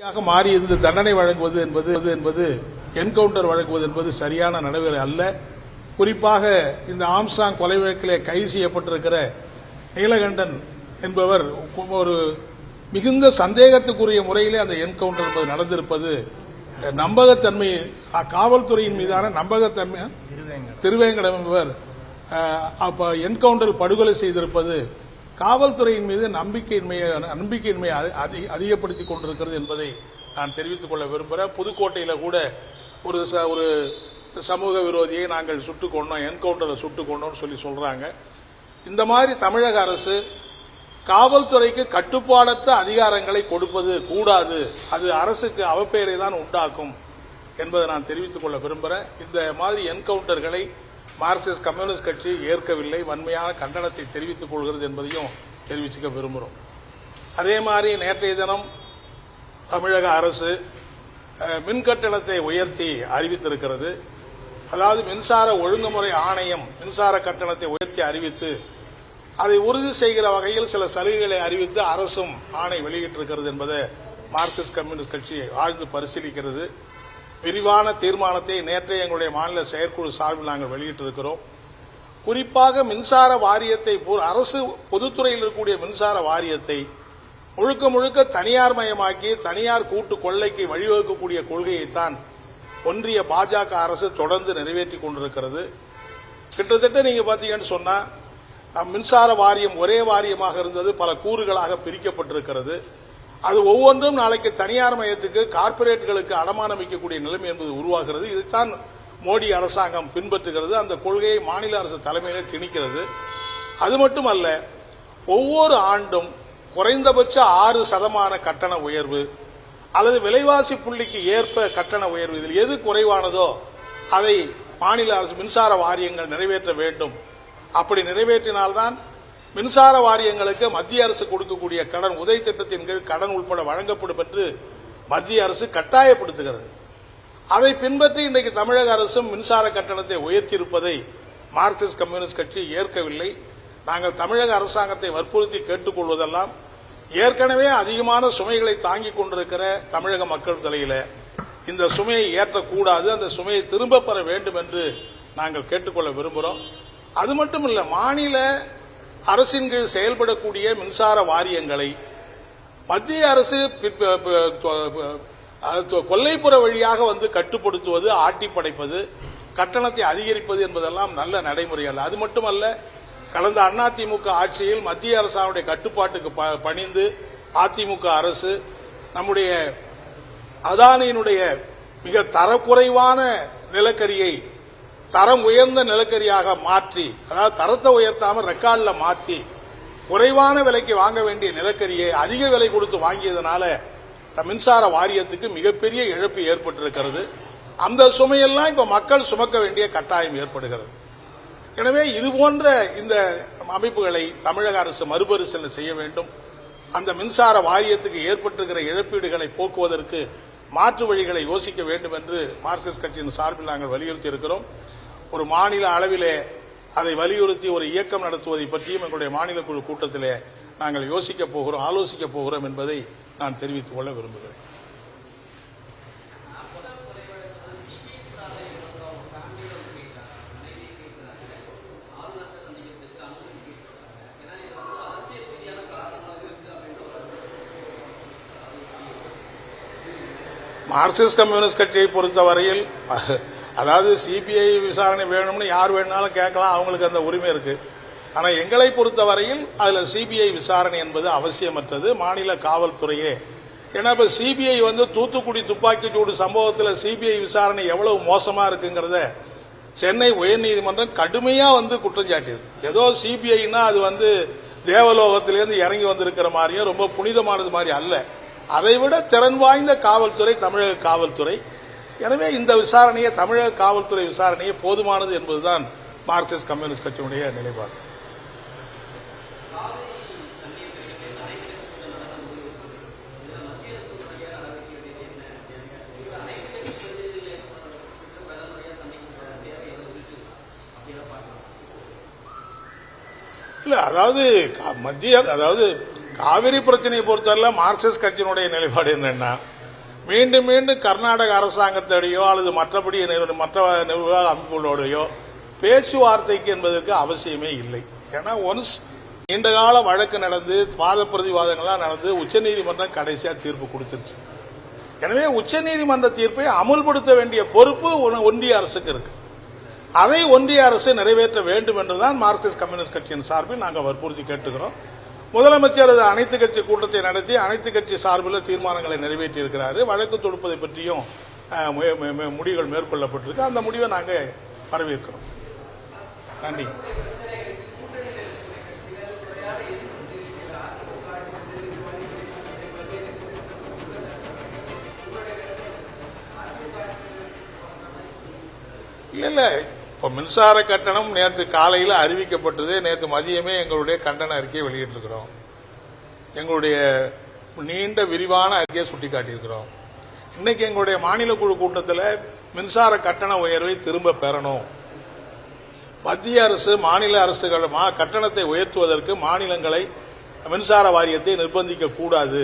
மாறியது தண்டனை வழங்குவது என்பது என்கவுண்டர் வழங்குவது என்பது சரியான நடைமுறை அல்ல. குறிப்பாக இந்த ஆம்ஸ்ட்ராங் கொலை வழக்கிலே கைது செய்யப்பட்டிருக்கிற நீலகண்டன் என்பவர் ஒரு மிகுந்த சந்தேகத்துக்குரிய முறையிலே அந்த என்கவுண்டர் என்பது நடந்திருப்பது நம்பகத்தன்மை, காவல்துறையின் மீதான நம்பகத்தன்மை. திருவேங்கடம் என்பவர் என்கவுண்டர் படுகொலை செய்திருப்பது காவல்துறையின் மீது நம்பிக்கையின்மையை அதிகப்படுத்திக் கொண்டிருக்கிறது என்பதை நான் தெரிவித்துக் கொள்ள விரும்புகிறேன். புதுக்கோட்டையில் கூட ஒரு சமூக விரோதியை நாங்கள் சுட்டுக் கொண்டோம், என்கவுண்டரில் சுட்டுக் கொண்டோம் சொல்லி சொல்றாங்க. இந்த மாதிரி தமிழக அரசு காவல்துறைக்கு கட்டுப்பாடற்ற அதிகாரங்களை கொடுப்பது கூடாது. அது அரசுக்கு அவப்பெயரை தான் உண்டாக்கும் என்பதை நான் தெரிவித்துக் கொள்ள விரும்புகிறேன். இந்த மாதிரி என்கவுண்டர்களை மார்க்சிஸ்ட் கம்யூனிஸ்ட் கட்சி ஏற்கவில்லை, வன்மையான கண்டனத்தை தெரிவித்துக் கொள்கிறது என்பதையும் தெரிவிச்சுக்க விரும்புகிறோம். அதே மாதிரி நேற்றைய தினம் தமிழக அரசு மின்கட்டணத்தை உயர்த்தி அறிவித்திருக்கிறது. அதாவது மின்சார ஒழுங்குமுறை ஆணையம் மின்சார கட்டணத்தை உயர்த்தி அறிவித்து அதை உறுதி செய்கிற வகையில் சில சலுகைகளை அறிவித்து அரசும் ஆணை வெளியிட்டிருக்கிறது என்பதை மார்க்சிஸ்ட் கம்யூனிஸ்ட் கட்சி ஆழ்ந்து பரிசீலிக்கிறது. விரிவான தீர்மானத்தை நேற்றைய எங்களுடைய மாநில செயற்குழு சார்பில் நாங்கள் வெளியிட்டிருக்கிறோம். குறிப்பாக மின்சார வாரியத்தை, அரசு பொதுத்துறையில் இருக்கக்கூடிய மின்சார வாரியத்தை முழுக்க முழுக்க தனியார் மயமாக்கி தனியார் கூட்டு கொள்ளைக்கு வழிவகுக்கக்கூடிய கொள்கையைத்தான் ஒன்றிய பாஜக அரசு தொடர்ந்து நிறைவேற்றிக் கொண்டிருக்கிறது. கிட்டத்தட்ட நீங்க பாத்தீங்கன்னு சொன்னா மின்சார வாரியம் ஒரே வாரியமாக இருந்தது, பல கூறுகளாக பிரிக்கப்பட்டிருக்கிறது. அது ஒவ்வொன்றும் நாளைக்கு தனியார் மயத்துக்கு, கார்ப்பரேட்டுகளுக்கு அடமானம் வைக்கக்கூடிய நிலைமை என்பது உருவாகிறது. இதைத்தான் மோடி அரசாங்கம் பின்பற்றுகிறது. அந்த கொள்கையை மாநில அரசு தலைமையிலே திணிக்கிறது. அது மட்டுமல்ல, ஒவ்வொரு ஆண்டும் குறைந்தபட்ச 6% கட்டண உயர்வு அல்லது விலைவாசி புள்ளிக்கு ஏற்ப கட்டண உயர்வு, இதில் எது குறைவானதோ அதை மாநில அரசு மின்சார வாரியங்கள் நிறைவேற்ற வேண்டும். அப்படி நிறைவேற்றினால்தான் மின்சார வாரியங்களுக்கு மத்திய அரசு கொடுக்கக்கூடிய கடன், உதவி திட்டத்தின் கீழ் கடன் உட்பட வழங்கப்படும் என்று மத்திய அரசு கட்டாயப்படுத்துகிறது. அதை பின்பற்றி இன்றைக்கு தமிழக அரசும் மின்சார கட்டணத்தை உயர்த்தியிருப்பதை மார்க்சிஸ்ட் கம்யூனிஸ்ட் கட்சி ஏற்கவில்லை. நாங்கள் தமிழக அரசாங்கத்தை வற்புறுத்தி கேட்டுக்கொள்வதெல்லாம், ஏற்கனவே அதிகமான சுமைகளை தாங்கிக் கொண்டிருக்கிற தமிழக மக்கள் தலையில இந்த சுமையை ஏற்றக்கூடாது, அந்த சுமையை திரும்ப பெற வேண்டும் என்று நாங்கள் கேட்டுக்கொள்ள விரும்புகிறோம். அது மட்டுமல்ல, மாநில அரசின் கீழ் செயல்படக்கூடிய மின்சார வாரியங்களை மத்திய அரசு கொல்லைப்புற வழியாக வந்து கட்டுப்படுத்துவது, ஆட்டி படைப்பது, கட்டணத்தை அதிகரிப்பது என்பதெல்லாம் நல்ல நடைமுறை அல்ல. அது மட்டுமல்ல, கடந்த அதிமுக ஆட்சியில் மத்திய அரசாவுடைய கட்டுப்பாட்டுக்கு பணிந்து அதிமுக அரசு நம்முடைய அதானியினுடைய மிக தரக்குறைவான நிலக்கரியை தரம் உயர்ந்த நிலக்கரியாக மாற்றி, அதாவது தரத்தை உயர்த்தாமல் ரெக்கார்டில் மாற்றி குறைவான விலைக்கு வாங்க வேண்டிய நிலக்கரியை அதிக விலை கொடுத்து வாங்கியதனால மின்சார வாரியத்துக்கு மிகப்பெரிய இழப்பு ஏற்பட்டிருக்கிறது. அந்த சுமையெல்லாம் இப்ப மக்கள் சுமக்க வேண்டிய கட்டாயம் ஏற்படுகிறது. எனவே இதுபோன்ற இந்த அமைப்புகளை தமிழக அரசு மறுபரிசீலனை செய்ய வேண்டும். அந்த மின்சார வாரியத்துக்கு ஏற்பட்டிருக்கிற இழப்பீடுகளை போக்குவதற்கு மாற்று வழிகளை யோசிக்க வேண்டும் என்று மார்க்சிஸ்ட் கட்சியின் சார்பில் நாங்கள் வலியுறுத்தி இருக்கிறோம். ஒரு மாநில அளவிலே அதை வலியுறுத்தி ஒரு இயக்கம் நடத்துவதை பற்றியும் எங்களுடைய மாநில குழு கூட்டத்திலே நாங்கள் யோசிக்கப் போகிறோம், ஆலோசிக்கப் போகிறோம் என்பதை நான் தெரிவித்துக் கொள்ள விரும்புகிறேன். மார்க்சிஸ்ட் கம்யூனிஸ்ட் கட்சியை பொறுத்தவரையில், அதாவது சிபிஐ விசாரணை வேணும்னு யார் வேணாலும் கேட்கலாம், அவங்களுக்கு அந்த உரிமை இருக்கு. ஆனா எங்களை பொறுத்தவரையில் அதுல சிபிஐ விசாரணை என்பது அவசியமற்றது. மாநில காவல்துறையே, ஏன்னா இப்ப சிபிஐ வந்து தூத்துக்குடி துப்பாக்கிச்சூடு சம்பவத்தில் சிபிஐ விசாரணை எவ்வளவு மோசமா இருக்குங்கிறத சென்னை உயர்நீதிமன்றம் கடுமையா வந்து குற்றம் சாட்டியது. ஏதோ சிபிஐனா அது வந்து தேவலோகத்திலிருந்து இறங்கி வந்திருக்கிற மாதிரியும் ரொம்ப புனிதமானது மாதிரி அல்ல. அதைவிட திறன் வாய்ந்த காவல்துறை தமிழக காவல்துறை. எனவே இந்த விசாரணையை, தமிழக காவல்துறை விசாரணையை போதுமானது என்பதுதான் மார்க்சிஸ்ட் கம்யூனிஸ்ட் கட்சியினுடைய நிலைப்பாடு. இல்ல, அதாவது காவிரி பிரச்சனையை பொறுத்தவரை மார்க்சிஸ்ட் கட்சியினுடைய நிலைப்பாடு என்னன்னா, மீண்டும் மீண்டும் கர்நாடக அரசாங்கத்தோடையோ அல்லது மற்ற நிர்வாக அமைப்புகளோடையோ பேச்சுவார்த்தைக்கு என்பதற்கு அவசியமே இல்லை. ஏன்னா ஒன்ஸ் நீண்டகால வழக்கு நடந்து வாத பிரதிவாதங்கள்லாம் நடந்து உச்சநீதிமன்றம் கடைசியா தீர்ப்பு கொடுத்துருச்சு. எனவே உச்சநீதிமன்ற தீர்ப்பை அமுல்படுத்த வேண்டிய பொறுப்பு ஒன்றிய அரசுக்கு இருக்கு. அதை ஒன்றிய அரசு நிறைவேற்ற வேண்டும் என்றுதான் மார்க்சிஸ்ட் கம்யூனிஸ்ட் கட்சியின் சார்பில் நாங்கள் வற்புறுத்தி கேட்டுக்கிறோம். முதலமைச்சர் அனைத்து கட்சி கூட்டத்தை நடத்தி அனைத்து கட்சி சார்பில் தீர்மானங்களை நிறைவேற்றி இருக்கிறார். வழக்கு தொடுப்பதை பற்றியும் முடிவுகள் மேற்கொள்ளப்பட்டிருக்கு. அந்த முடிவை நாங்கள் வரவேற்கிறோம். நன்றி. இல்ல இப்ப மின்சார கட்டணம் நேற்று காலையில் அறிவிக்கப்பட்டது. நேற்று மதியமே எங்களுடைய கண்டன அறிக்கையை வெளியிட்டிருக்கிறோம். எங்களுடைய நீண்ட விரிவான அறிக்கையை சுட்டிக்காட்டியிருக்கிறோம். இன்னைக்கு எங்களுடைய மாநில குழு கூட்டத்தில் மின்சார கட்டண உயர்வை திரும்ப பெறணும். மத்திய அரசு மாநில அரசுகள் கட்டணத்தை உயர்த்துவதற்கு மாநிலங்களை மின்சார வாரியத்தை நிர்பந்திக்க கூடாது